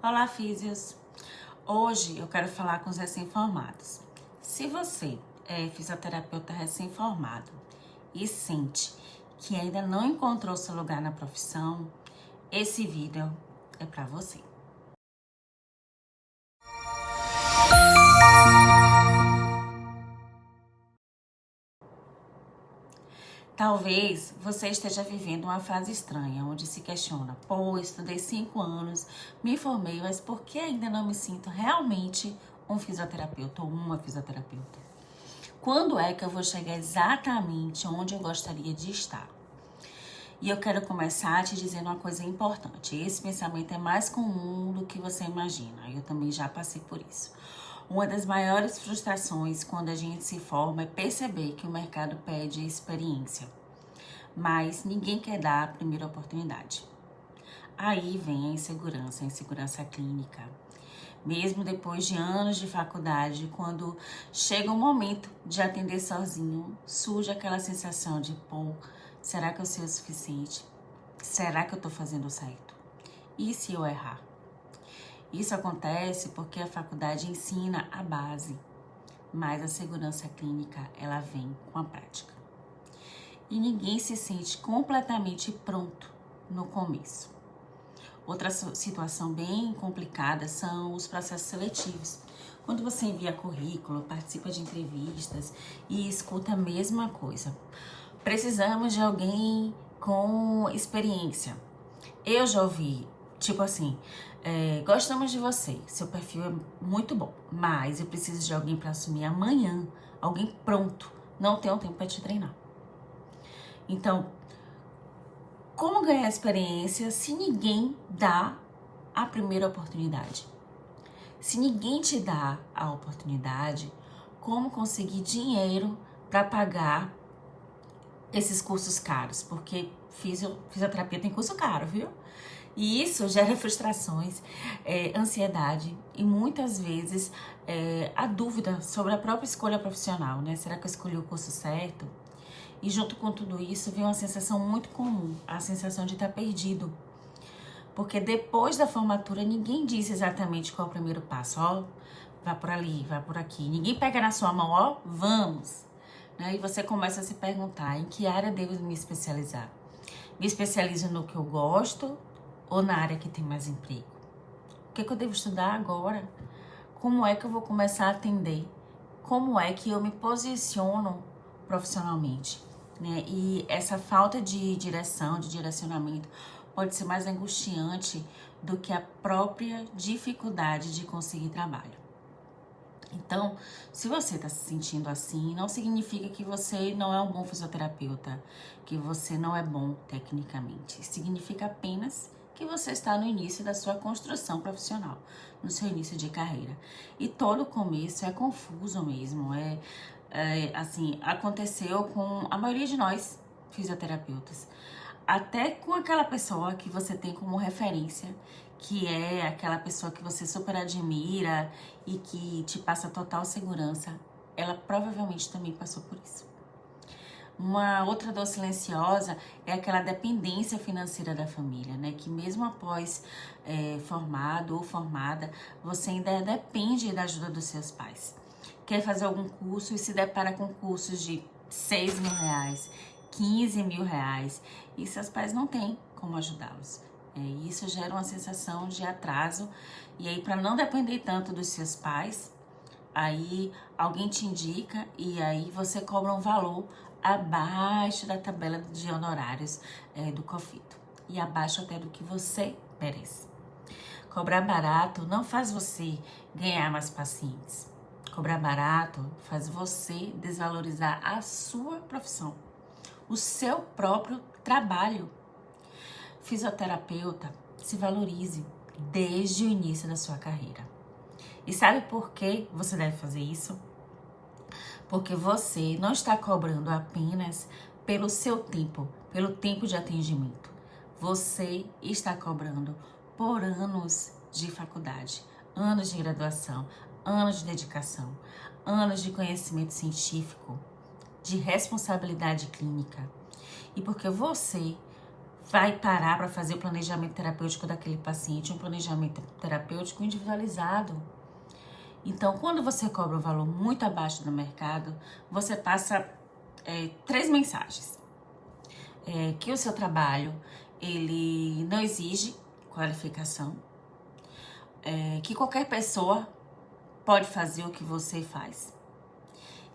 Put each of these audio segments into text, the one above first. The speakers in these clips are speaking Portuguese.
Olá, físios! Hoje eu quero falar com os recém-formados. Se você é fisioterapeuta recém-formado e sente que ainda não encontrou seu lugar na profissão, esse vídeo é para você. Talvez você esteja vivendo uma fase estranha, onde se questiona: pô, estudei 5 anos, me formei, mas por que ainda não me sinto realmente um fisioterapeuta ou uma fisioterapeuta? Quando é que eu vou chegar exatamente onde eu gostaria de estar? E eu quero começar te dizendo uma coisa importante. Esse pensamento é mais comum do que você imagina. Eu também já passei por isso. Uma das maiores frustrações quando a gente se forma é perceber que o mercado pede experiência, mas ninguém quer dar a primeira oportunidade. Aí vem a insegurança clínica. Mesmo depois de anos de faculdade, quando chega o momento de atender sozinho, surge aquela sensação de, pô, será que eu sei o suficiente? Será que eu tô fazendo certo? E se eu errar? Isso acontece porque a faculdade ensina a base, mas a segurança clínica, ela vem com a prática. E ninguém se sente completamente pronto no começo. Outra situação bem complicada são os processos seletivos. Quando você envia currículo, participa de entrevistas e escuta a mesma coisa. Precisamos de alguém com experiência. Eu já ouvi, tipo assim, gostamos de você, seu perfil é muito bom, mas eu preciso de alguém para assumir amanhã, alguém pronto, não tenho tempo para te treinar. Então, como ganhar experiência se ninguém dá a primeira oportunidade? Se ninguém te dá a oportunidade, como conseguir dinheiro para pagar esses cursos caros? Porque fisioterapia tem curso caro, viu? E isso gera frustrações, ansiedade e muitas vezes a dúvida sobre a própria escolha profissional, né? Será que eu escolhi o curso certo? E junto com tudo isso vem uma sensação muito comum, a sensação de estar perdido. Porque depois da formatura ninguém diz exatamente qual é o primeiro passo. Ó, vá por ali, vá por aqui. Ninguém pega na sua mão, ó, vamos. Né? E você começa a se perguntar: em que área devo me especializar? Me especializo no que eu gosto ou na área que tem mais emprego? O que eu devo estudar agora? Como é que eu vou começar a atender? Como é que eu me posiciono profissionalmente? Né? E essa falta de direção, de direcionamento, pode ser mais angustiante do que a própria dificuldade de conseguir trabalho. Então, se você está se sentindo assim, não significa que você não é um bom fisioterapeuta, que você não é bom tecnicamente. Significa apenas que você está no início da sua construção profissional, no seu início de carreira. E todo começo é confuso mesmo, assim, aconteceu com a maioria de nós, fisioterapeutas. Até com aquela pessoa que você tem como referência, que é aquela pessoa que você super admira e que te passa total segurança, ela provavelmente também passou por isso. Uma outra dor silenciosa é aquela dependência financeira da família, né? Que mesmo após formado ou formada, você ainda depende da ajuda dos seus pais. Quer fazer algum curso e se depara com cursos de 6 mil reais, 15 mil reais, e seus pais não têm como ajudá-los. Isso gera uma sensação de atraso, e aí para não depender tanto dos seus pais, aí alguém te indica e aí você cobra um valor abaixo da tabela de honorários do COFITO e abaixo até do que você merece. Cobrar barato não faz você ganhar mais pacientes. Cobrar barato faz você desvalorizar a sua profissão, o seu próprio trabalho. Fisioterapeuta, se valorize desde o início da sua carreira. E sabe por que você deve fazer isso? Porque você não está cobrando apenas pelo seu tempo, pelo tempo de atendimento. Você está cobrando por anos de faculdade, anos de graduação, anos de dedicação, anos de conhecimento científico, de responsabilidade clínica. E porque você vai parar para fazer o planejamento terapêutico daquele paciente, um planejamento terapêutico individualizado. Então, quando você cobra um valor muito abaixo do mercado, você passa 3 mensagens. Que o seu trabalho, ele não exige qualificação, que qualquer pessoa pode fazer o que você faz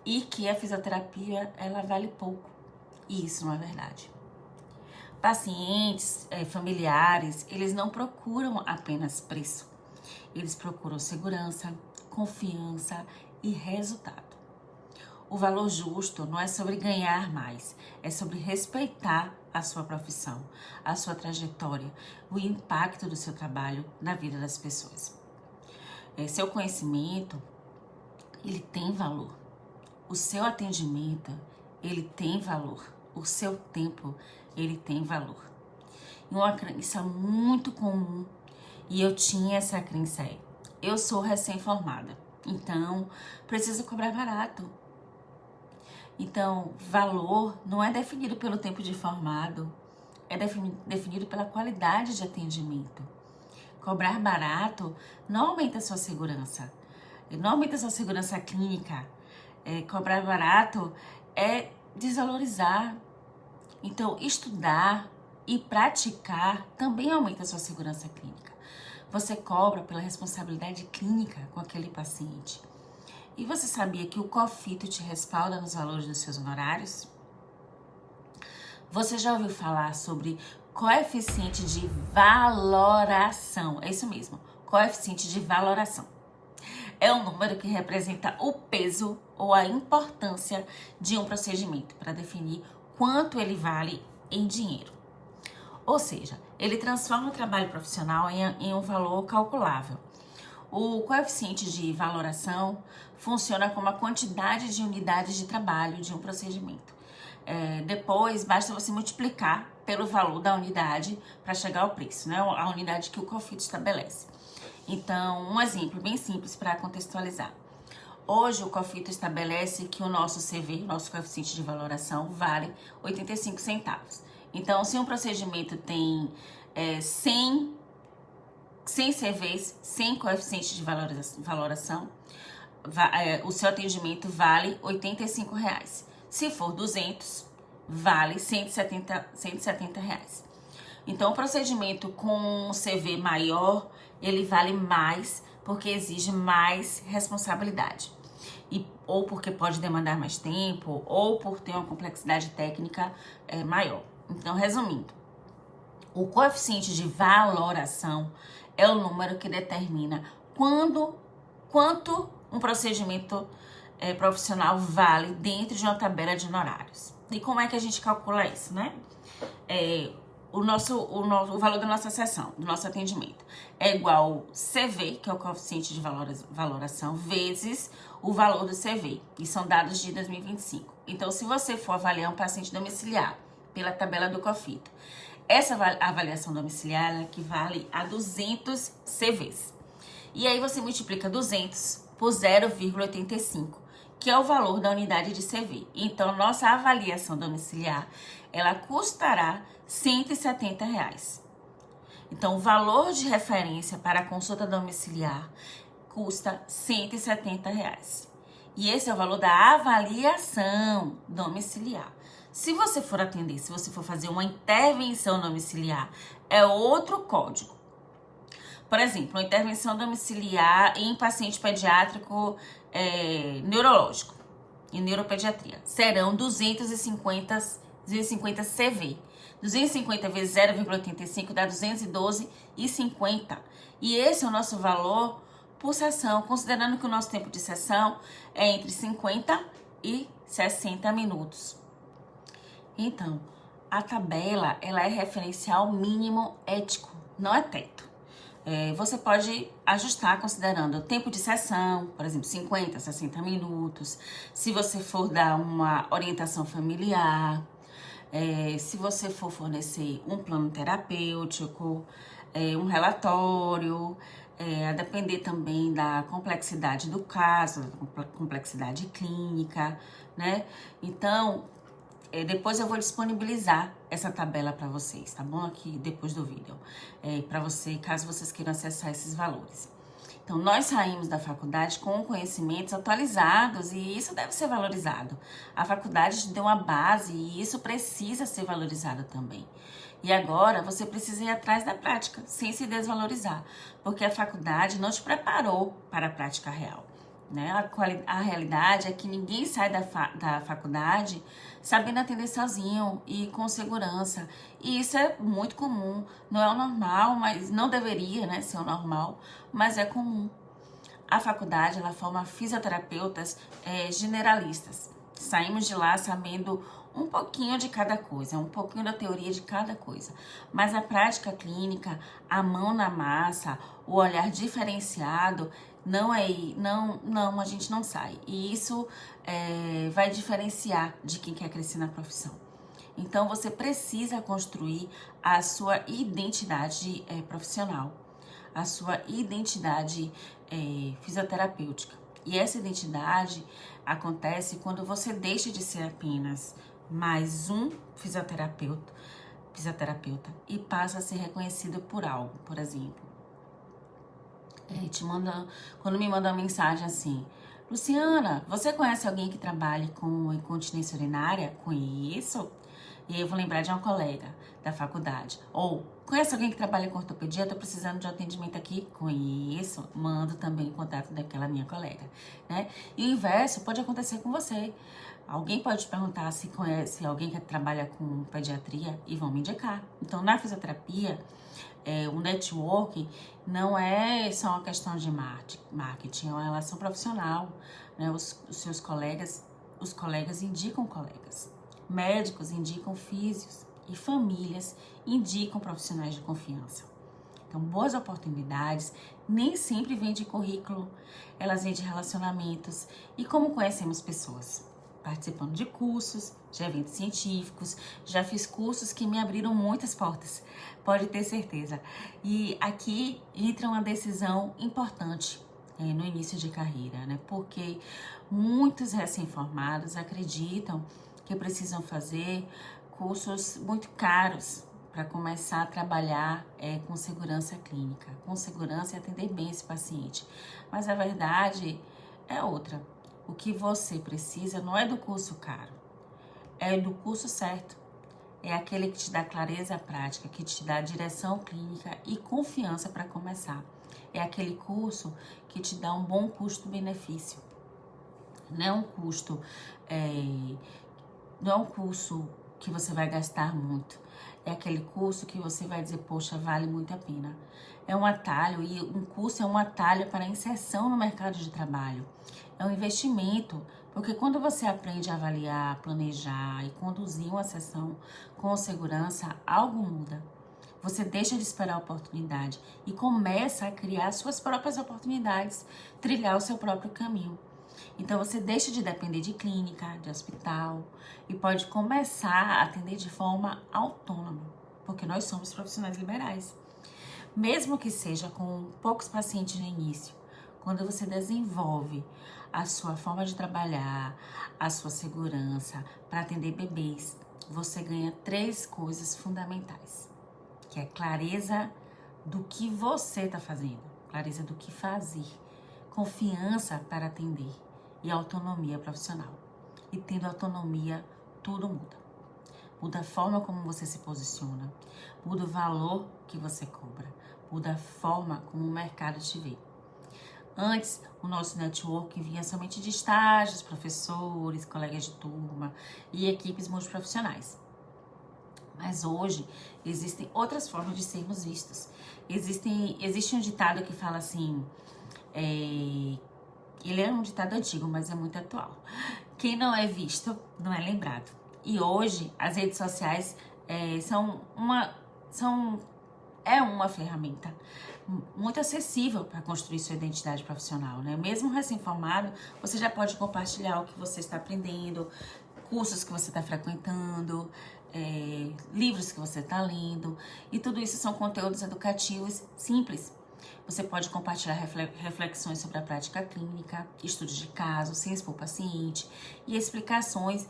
e que a fisioterapia, ela vale pouco. E isso não é verdade. Pacientes, familiares, eles não procuram apenas preço. Eles procuram segurança, confiança e resultado. O valor justo não é sobre ganhar mais, é sobre respeitar a sua profissão, a sua trajetória, o impacto do seu trabalho na vida das pessoas. Seu conhecimento, ele tem valor. O seu atendimento, ele tem valor. O seu tempo, ele tem valor. E uma crença muito comum, e eu tinha essa crença eu sou recém-formada, então preciso cobrar barato. Então, valor não é definido pelo tempo de formado, é definido pela qualidade de atendimento. Cobrar barato não aumenta a sua segurança, não aumenta a sua segurança clínica. Cobrar barato é desvalorizar. Então, estudar e praticar também aumenta a sua segurança clínica. Você cobra pela responsabilidade clínica com aquele paciente. E você sabia que o COFITO te respalda nos valores dos seus honorários? Você já ouviu falar sobre coeficiente de valoração? É isso mesmo, coeficiente de valoração. É um número que representa o peso ou a importância de um procedimento para definir quanto ele vale em dinheiro. Ou seja, ele transforma o trabalho profissional em um valor calculável. O coeficiente de valoração funciona como a quantidade de unidades de trabalho de um procedimento. Depois, basta você multiplicar pelo valor da unidade para chegar ao preço, né? A unidade que o COFITO estabelece. Então, um exemplo bem simples para contextualizar. Hoje, o COFITO estabelece que o nosso CV, nosso coeficiente de valoração, vale 85 centavos. Então, se um procedimento tem 100 CVs, 100 coeficientes de valoração, o seu atendimento vale R$ 85. Se for 200, vale R$ 170 reais. Então, o procedimento com um CV maior, ele vale mais porque exige mais responsabilidade. Ou porque pode demandar mais tempo, ou por ter uma complexidade técnica maior. Então, resumindo, o coeficiente de valoração é o número que determina quanto um procedimento profissional vale dentro de uma tabela de honorários. E como é que a gente calcula isso, né? O valor da nossa sessão, do nosso atendimento, é igual ao CV, que é o coeficiente de valoração, vezes o valor do CV, e são dados de 2025. Então, se você for avaliar um paciente domiciliar pela tabela do COFITO, essa avaliação domiciliar equivale a 200 CVs. E aí você multiplica 200 por 0,85, que é o valor da unidade de CV. Então, nossa avaliação domiciliar, ela custará R$ 170 reais. Então, o valor de referência para a consulta domiciliar custa R$ 170 reais. E esse é o valor da avaliação domiciliar. Se você for atender, se você for fazer uma intervenção domiciliar, é outro código. Por exemplo, uma intervenção domiciliar em paciente pediátrico neurológico, em neuropediatria, serão 250 CV. 250 vezes 0,85 dá 212,50. E esse é o nosso valor por sessão, considerando que o nosso tempo de sessão é entre 50 e 60 minutos. Então, a tabela, ela é referencial mínimo ético, não é teto. Você pode ajustar considerando o tempo de sessão, por exemplo, 50, 60 minutos. Se você for dar uma orientação familiar, se você for fornecer um plano terapêutico, um relatório, a depender também da complexidade do caso, complexidade clínica, né? Então, Depois eu vou disponibilizar essa tabela para vocês, tá bom? Aqui depois do vídeo, para você, caso vocês queiram acessar esses valores. Então, nós saímos da faculdade com conhecimentos atualizados e isso deve ser valorizado. A faculdade te deu uma base e isso precisa ser valorizado também. E agora você precisa ir atrás da prática, sem se desvalorizar, porque a faculdade não te preparou para a prática real. Né? A realidade é que ninguém sai da faculdade sabendo atender sozinho e com segurança. E isso é muito comum. Não é o normal, mas não deveria, né, ser o normal, mas é comum. A faculdade, ela forma fisioterapeutas generalistas. Saímos de lá sabendo um pouquinho de cada coisa, um pouquinho da teoria de cada coisa. Mas a prática clínica, a mão na massa, o olhar diferenciado, a gente não sai. E isso vai diferenciar de quem quer crescer na profissão. Então, você precisa construir a sua identidade profissional, a sua identidade fisioterapêutica. E essa identidade acontece quando você deixa de ser apenas mais um fisioterapeuta e passa a ser reconhecido por algo, por exemplo. Quando me manda uma mensagem assim: Luciana, você conhece alguém que trabalhe com incontinência urinária? Conheço. E aí eu vou lembrar de uma colega da faculdade. Ou, conhece alguém que trabalha com ortopedia? Tô precisando de um atendimento aqui? Conheço. Mando também o contato daquela minha colega, né? E o inverso pode acontecer com você. Alguém pode te perguntar se conhece alguém que trabalha com pediatria e vão me indicar. Então, na fisioterapia, o network não é só uma questão de marketing, é uma relação profissional, né? Os colegas indicam colegas, médicos indicam físios e famílias indicam profissionais de confiança. Então, boas oportunidades nem sempre vêm de currículo, elas vêm de relacionamentos e como conhecemos pessoas. Participando de cursos, de eventos científicos, já fiz cursos que me abriram muitas portas, pode ter certeza. E aqui entra uma decisão importante no início de carreira, né? Porque muitos recém-formados acreditam que precisam fazer cursos muito caros para começar a trabalhar com segurança clínica, com segurança e atender bem esse paciente. Mas a verdade é outra. O que você precisa não é do curso caro, é do curso certo. É aquele que te dá clareza prática, que te dá direção clínica e confiança para começar. É aquele curso que te dá um bom custo-benefício. Não é um curso que você vai gastar muito. É aquele curso que você vai dizer, poxa, vale muito a pena. É um atalho, e um curso é um atalho para a inserção no mercado de trabalho. É um investimento, porque quando você aprende a avaliar, planejar e conduzir uma sessão com segurança, algo muda. Você deixa de esperar a oportunidade e começa a criar suas próprias oportunidades, trilhar o seu próprio caminho. Então, você deixa de depender de clínica, de hospital e pode começar a atender de forma autônoma, porque nós somos profissionais liberais. Mesmo que seja com poucos pacientes no início, quando você desenvolve a sua forma de trabalhar, a sua segurança para atender bebês, você ganha 3 coisas fundamentais, que é clareza do que você está fazendo, clareza do que fazer, confiança para atender e autonomia profissional. E tendo autonomia, tudo muda. Muda a forma como você se posiciona, muda o valor que você cobra, muda a forma como o mercado te vê. Antes, o nosso network vinha somente de estágios, professores, colegas de turma e equipes multiprofissionais. Mas hoje, existem outras formas de sermos vistos. Existe um ditado que fala assim, ele é um ditado antigo, mas é muito atual. Quem não é visto, não é lembrado. E hoje, as redes sociais são uma ferramenta muito acessível para construir sua identidade profissional, né? Mesmo recém-formado, você já pode compartilhar o que você está aprendendo, cursos que você está frequentando, livros que você está lendo, e tudo isso são conteúdos educativos simples, Você pode compartilhar reflexões sobre a prática clínica, estudos de caso, sem expor o paciente e explicações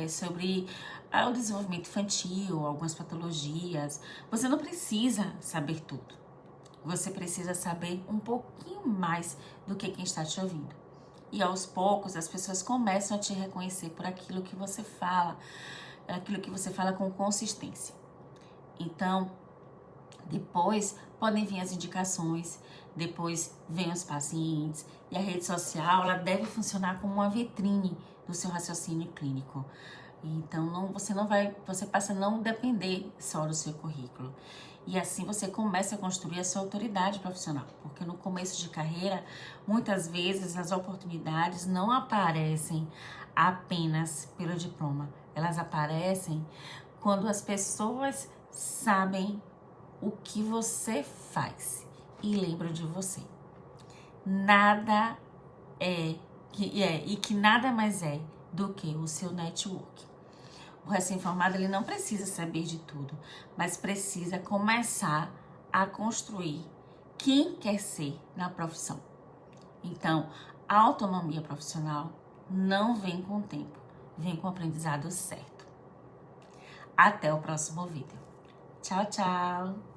sobre o desenvolvimento infantil, algumas patologias. Você não precisa saber tudo. Você precisa saber um pouquinho mais do que quem está te ouvindo. E aos poucos as pessoas começam a te reconhecer por aquilo que você fala com consistência. Então, depois podem vir as indicações, depois vem os pacientes e a rede social ela deve funcionar como uma vitrine do seu raciocínio clínico. Então você passa a não depender só do seu currículo. E assim você começa a construir a sua autoridade profissional, porque no começo de carreira, muitas vezes as oportunidades não aparecem apenas pelo diploma. Elas aparecem quando as pessoas sabem o que você faz e lembram de você. Que nada mais é do que o seu network. O recém-formado ele não precisa saber de tudo, mas precisa começar a construir quem quer ser na profissão. Então, a autonomia profissional não vem com o tempo, vem com o aprendizado certo. Até o próximo vídeo. Tchau, tchau!